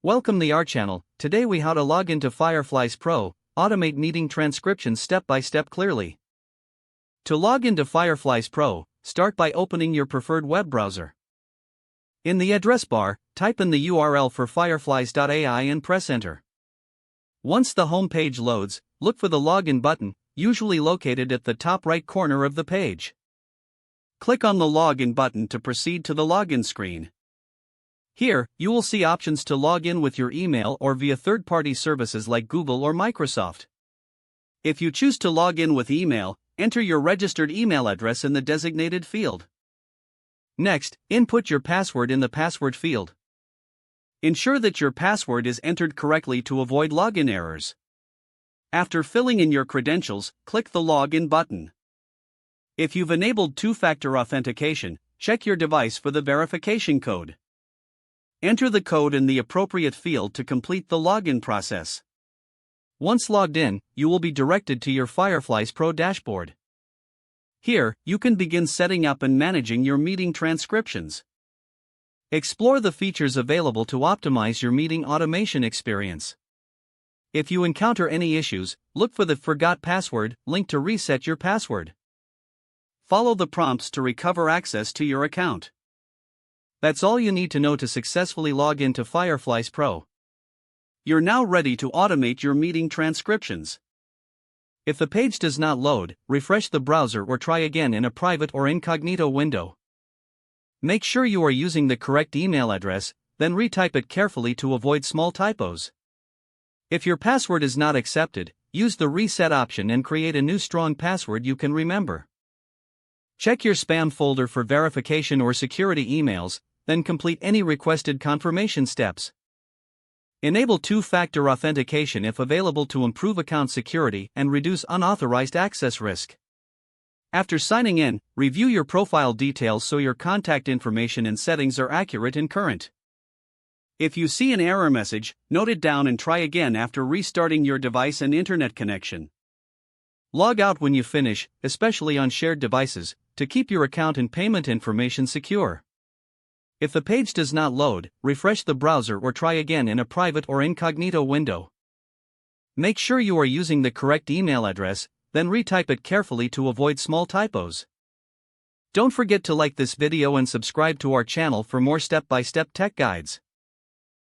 Welcome to our channel. Today we how to log into Fireflies Pro, automate meeting transcriptions step by step clearly. To log into Fireflies Pro, start by opening your preferred web browser. In the address bar, type in the URL for fireflies.ai and press enter. Once the home page loads, look for the login button, usually located at the top right corner of the page. Click on the login button to proceed to the login screen. Here, you will see options to log in with your email or via third-party services like Google or Microsoft. If you choose to log in with email, enter your registered email address in the designated field. Next, input your password in the password field. Ensure that your password is entered correctly to avoid login errors. After filling in your credentials, click the Login button. If you've enabled two-factor authentication, check your device for the verification code. Enter the code in the appropriate field to complete the login process. Once logged in, you will be directed to your Fireflies Pro dashboard. Here, you can begin setting up and managing your meeting transcriptions. Explore the features available to optimize your meeting automation experience. If you encounter any issues, look for the Forgot Password link to reset your password. Follow the prompts to recover access to your account. That's all you need to know to successfully log into Fireflies Pro. You're now ready to automate your meeting transcriptions. If the page does not load, refresh the browser or try again in a private or incognito window. Make sure you are using the correct email address, then retype it carefully to avoid small typos. If your password is not accepted, use the reset option and create a new strong password you can remember. Check your spam folder for verification or security emails, then complete any requested confirmation steps. Enable two-factor authentication if available to improve account security and reduce unauthorized access risk. After signing in, review your profile details so your contact information and settings are accurate and current. If you see an error message, note it down and try again after restarting your device and internet connection. Log out when you finish, especially on shared devices, to keep your account and payment information secure. If the page does not load, refresh the browser or try again in a private or incognito window. Make sure you are using the correct email address, then retype it carefully to avoid small typos. Don't forget to like this video and subscribe to our channel for more step-by-step tech guides.